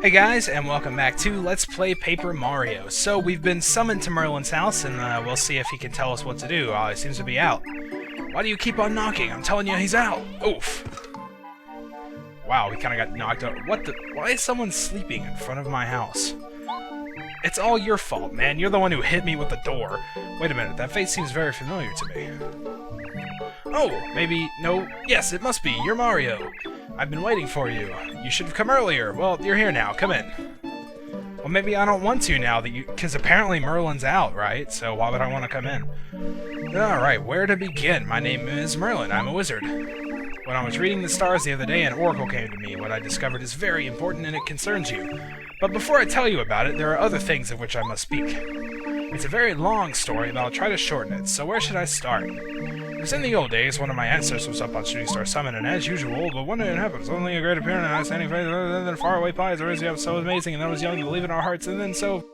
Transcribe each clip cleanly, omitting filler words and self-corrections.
Hey guys, and welcome back to Let's Play Paper Mario. So, we've been summoned to Merlin's house, and we'll see if he can tell us what to do. He seems to be out. Why do you keep on knocking? I'm telling you, he's out! Oof. Wow, he kinda got knocked out. What the? Why is someone sleeping in front of my house? It's all your fault, man. You're the one who hit me with the door. Wait a minute, that face seems very familiar to me. Oh, maybe... No. Yes, it must be. You're Mario. I've been waiting for you. You should have come earlier. Well, you're here now. Come in. Well, maybe I don't want to now that you... Because apparently Merlin's out, right? So why would I want to come in? Alright, where to begin? My name is Merlin. I'm a wizard. When I was reading the stars the other day, an oracle came to me. What I discovered is very important and it concerns you. But before I tell you about it, there are other things of which I must speak. It's a very long story, but I'll try to shorten it. So where should I start? Because in the old days, one of my ancestors was up on Shooting Star Summit, and as usual, but one day it happened. Suddenly a great appearance, and I was standing face, and then faraway pies, or is he so amazing, and I was young to believe in our hearts, and then so...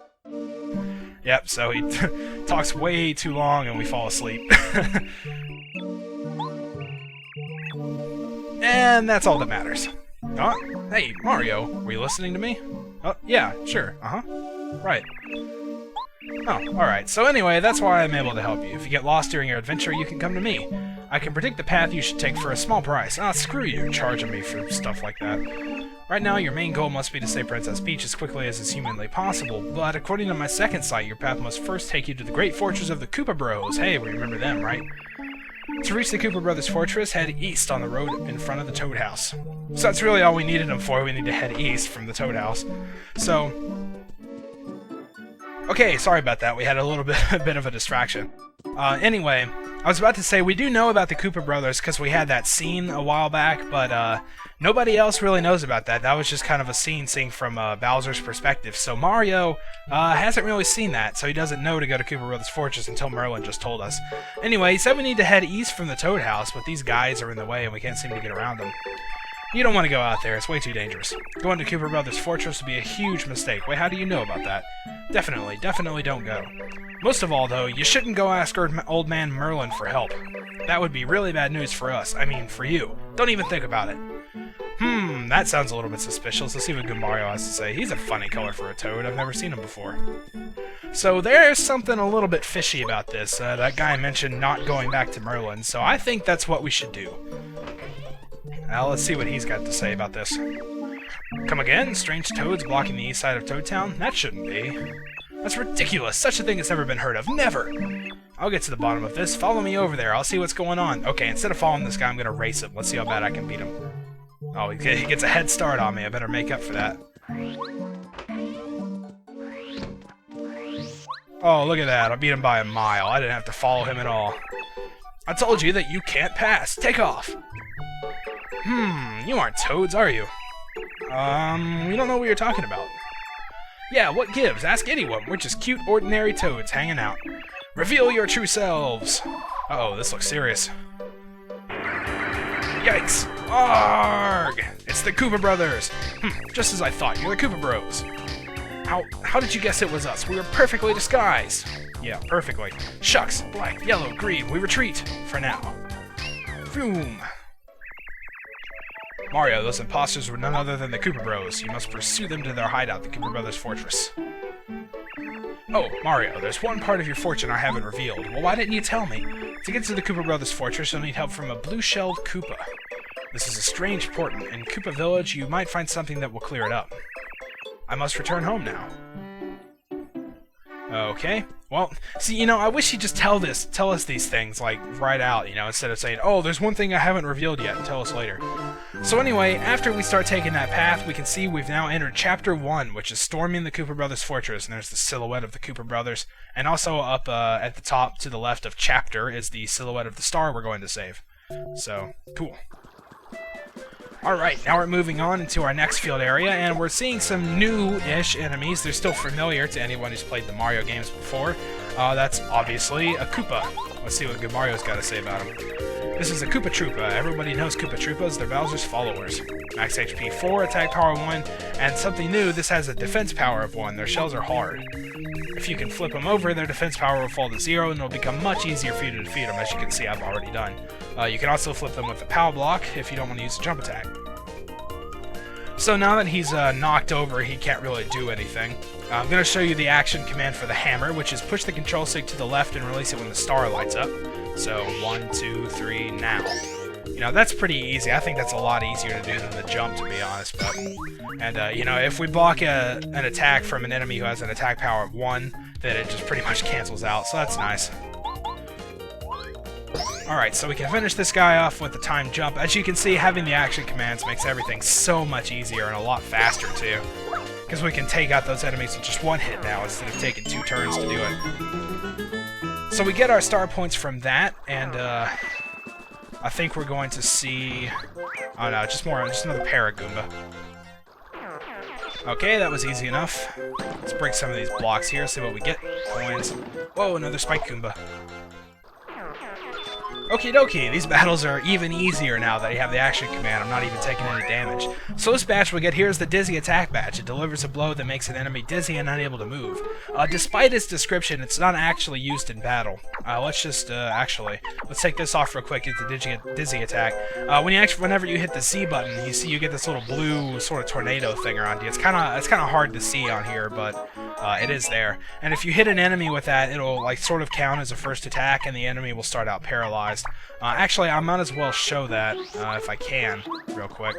Yep, so he talks way too long, and we fall asleep. And that's all that matters. Hey, Mario, were you listening to me? Oh, yeah, sure, right. Oh, alright. So anyway, that's why I'm able to help you. If you get lost during your adventure, you can come to me. I can predict the path you should take for a small price. Screw you, charging me for stuff like that. Right now, your main goal must be to save Princess Peach as quickly as is humanly possible, but according to my second sight, your path must first take you to the great fortress of the Koopa Bros. Hey, we remember them, right? To reach the Koopa Brothers fortress, head east on the road in front of the Toad House. So that's really all we needed them for. We need to head east from the Toad House. So... Okay, sorry about that. We had a little bit of a distraction. Anyway, I was about to say, we do know about the Koopa Brothers because we had that scene a while back, but nobody else really knows about that. That was just kind of a scene seen from Bowser's perspective. So Mario hasn't really seen that, so he doesn't know to go to Koopa Brothers Fortress until Merlin just told us. Anyway, he said we need to head east from the Toad House, but these guys are in the way and we can't seem to get around them. You don't want to go out there, it's way too dangerous. Going to Koopa Brothers Fortress would be a huge mistake. Wait, how do you know about that? Definitely don't go. Most of all, though, you shouldn't go ask old man Merlin for help. That would be really bad news for us. I mean, for you. Don't even think about it. That sounds a little bit suspicious. Let's see what good Mario has to say. He's a funny color for a toad. I've never seen him before. So there's something a little bit fishy about this. That guy mentioned not going back to Merlin, so I think that's what we should do. Now, let's see what he's got to say about this. Come again? Strange toads blocking the east side of Toad Town? That shouldn't be. That's ridiculous! Such a thing has never been heard of. Never! I'll get to the bottom of this. Follow me over there. I'll see what's going on. Okay, instead of following this guy, I'm gonna race him. Let's see how bad I can beat him. Oh, he gets a head start on me. I better make up for that. Oh, look at that. I beat him by a mile. I didn't have to follow him at all. I told you that you can't pass. Take off! You aren't toads, are you? We don't know what you're talking about. Yeah, what gives? Ask anyone. We're just cute, ordinary toads hanging out. Reveal your true selves! Uh-oh, this looks serious. Yikes! Arrgh! It's the Koopa Brothers! Just as I thought, you're the Koopa Bros. How did you guess it was us? We were perfectly disguised! Yeah, perfectly. Shucks! Black, yellow, green, we retreat! For now. Vroom! Mario, those imposters were none other than the Koopa Bros. You must pursue them to their hideout, the Koopa Brothers Fortress. Oh, Mario, there's one part of your fortune I haven't revealed. Well, why didn't you tell me? To get to the Koopa Brothers Fortress, you'll need help from a blue-shelled Koopa. This is a strange portent. In Koopa Village, you might find something that will clear it up. I must return home now. Okay. Well, see, you know, I wish he'd just tell us these things, like, right out, you know, instead of saying, oh, there's one thing I haven't revealed yet, tell us later. So anyway, after we start taking that path, we can see we've now entered Chapter 1, which is storming the Koopa Brothers Fortress, and there's the silhouette of the Koopa Brothers, and also up at the top to the left of Chapter is the silhouette of the star we're going to save. So, cool. Alright, now we're moving on into our next field area, and we're seeing some new-ish enemies. They're still familiar to anyone who's played the Mario games before. That's obviously a Koopa. Let's see what good Mario's got to say about him. This is a Koopa Troopa. Everybody knows Koopa Troopas. They're Bowser's followers. Max HP 4, attack power 1, and something new, this has a defense power of 1. Their shells are hard. If you can flip them over, their defense power will fall to 0, and it'll become much easier for you to defeat them, as you can see I've already done. You can also flip them with the power block if you don't want to use the jump attack. So now that he's knocked over, he can't really do anything. I'm going to show you the action command for the hammer, which is push the control stick to the left and release it when the star lights up. So 1, 2, 3, now. You know, that's pretty easy. I think that's a lot easier to do than the jump, to be honest. But, and, you know, if we block an attack from an enemy who has an attack power of 1, then it just pretty much cancels out, so that's nice. Alright, so we can finish this guy off with the timed jump. As you can see, having the action commands makes everything so much easier and a lot faster, too. Because we can take out those enemies with just one hit now, instead of taking 2 turns to do it. So we get our star points from that, and, I think we're going to see... Oh no, just another Paragoomba. Okay, that was easy enough. Let's break some of these blocks here, see what we get. Coins. Whoa, another Spike Goomba. Okie dokie, these battles are even easier now that I have the action command. I'm not even taking any damage. So this badge we get here is the Dizzy Attack badge. It delivers a blow that makes an enemy dizzy and unable to move. Despite its description, it's not actually used in battle. Let's just, let's take this off real quick, get the Dizzy Attack. Whenever you hit the Z button, you get this little blue sort of tornado thing around you. It's kinda hard to see on here, but it is there. And if you hit an enemy with that, it'll, like, sort of count as a first attack, and the enemy will start out paralyzed. Actually, I might as well show that, if I can, real quick.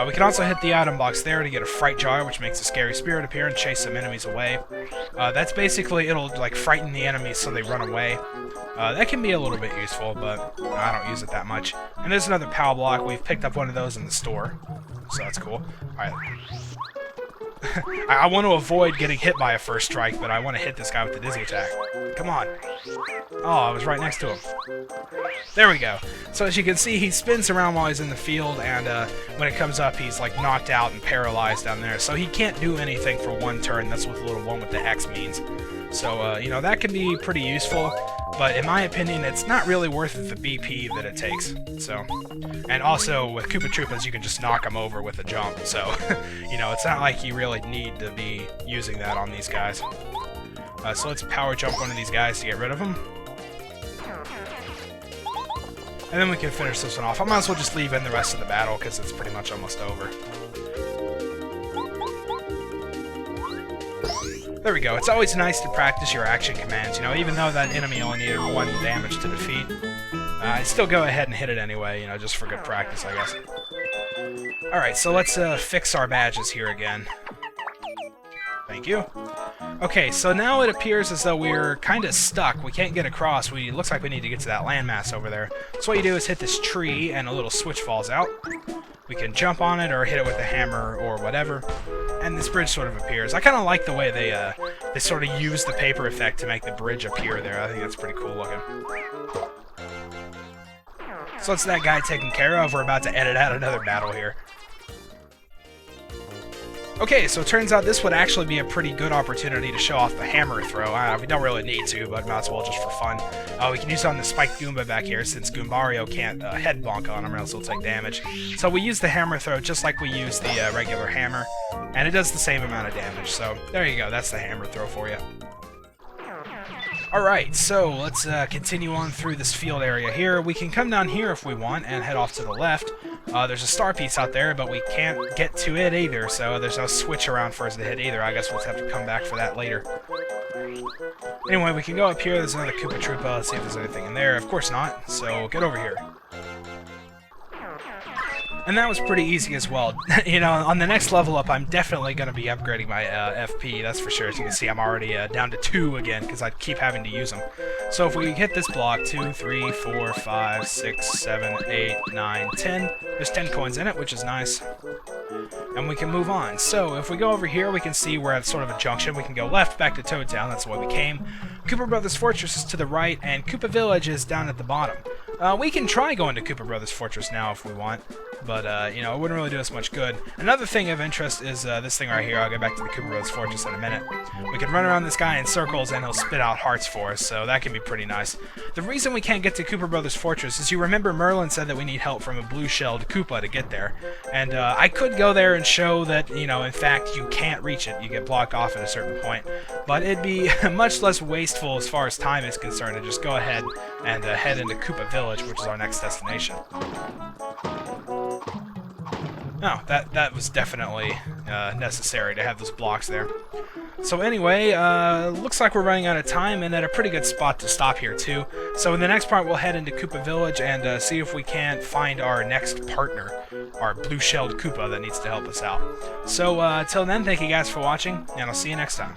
We can also hit the item box there to get a Fright Jar, which makes a scary spirit appear and chase some enemies away. That's basically, it'll, like, frighten the enemies so they run away. That can be a little bit useful, but I don't use it that much. And there's another POW block. We've picked up one of those in the store, so that's cool. Alright. I want to avoid getting hit by a first strike, but I want to hit this guy with the Dizzy Attack. Come on. Oh, I was right next to him. There we go. So as you can see, he spins around while he's in the field, and when it comes up, he's like knocked out and paralyzed down there. So he can't do anything for 1 turn. That's what the little 1 with the X means. So, you know, that can be pretty useful, but in my opinion, it's not really worth the BP that it takes. So, and also, with Koopa Troopas, you can just knock them over with a jump, so, you know, it's not like you really need to be using that on these guys. So let's power jump one of these guys to get rid of them. And then we can finish this one off. I might as well just leave in the rest of the battle, because it's pretty much almost over. There we go. It's always nice to practice your action commands, you know, even though that enemy only needed 1 damage to defeat. I'd still go ahead and hit it anyway, you know, just for good practice, I guess. Alright, so let's fix our badges here again. Thank you. Okay, so now it appears as though we're kind of stuck. We can't get across. It looks like we need to get to that landmass over there. So what you do is hit this tree, and a little switch falls out. We can jump on it, or hit it with a hammer, or whatever. And this bridge sort of appears. I kind of like the way they sort of use the paper effect to make the bridge appear there. I think that's pretty cool looking. So that's that guy taken care of. We're about to edit out another battle here. Okay, so it turns out this would actually be a pretty good opportunity to show off the hammer throw. We don't really need to, but might as well just for fun. We can use it on the Spike Goomba back here, since Goombario can't head bonk on him or else he'll take damage. So we use the hammer throw just like we use the regular hammer, and it does the same amount of damage. So there you go, that's the hammer throw for you. Alright, so let's continue on through this field area here. We can come down here if we want and head off to the left. There's a star piece out there, but we can't get to it either, so there's no switch around for us to hit either. I guess we'll have to come back for that later. Anyway, we can go up here. There's another Koopa Troopa. Let's see if there's anything in there. Of course not, so get over here. And that was pretty easy as well. You know, on the next level up, I'm definitely going to be upgrading my FP, that's for sure. As you can see, I'm already down to 2 again, because I keep having to use them. So if we hit this block, 2, 3, 4, 5, 6, 7, 8, 9, 10. There's 10 coins in it, which is nice. And we can move on. So if we go over here, we can see we're at sort of a junction. We can go left back to Toad Town, that's the way we came. Koopa Brothers Fortress is to the right, and Koopa Village is down at the bottom. We can try going to Koopa Brothers Fortress now if we want, but, you know, it wouldn't really do us much good. Another thing of interest is this thing right here. I'll get back to the Koopa Brothers Fortress in a minute. We can run around this guy in circles, and he'll spit out hearts for us, so that can be pretty nice. The reason we can't get to Koopa Brothers Fortress is you remember Merlin said that we need help from a blue-shelled Koopa to get there, and I could go there and show that, you know, in fact, you can't reach it. You get blocked off at a certain point, but it'd be much less wasteful as far as time is concerned to just go ahead and head into Koopa Village, which is our next destination. Oh, that was definitely necessary to have those blocks there. So anyway, looks like we're running out of time, and at a pretty good spot to stop here too. So in the next part, we'll head into Koopa Village and see if we can't find our next partner, our blue-shelled Koopa that needs to help us out. So till then, thank you guys for watching, and I'll see you next time.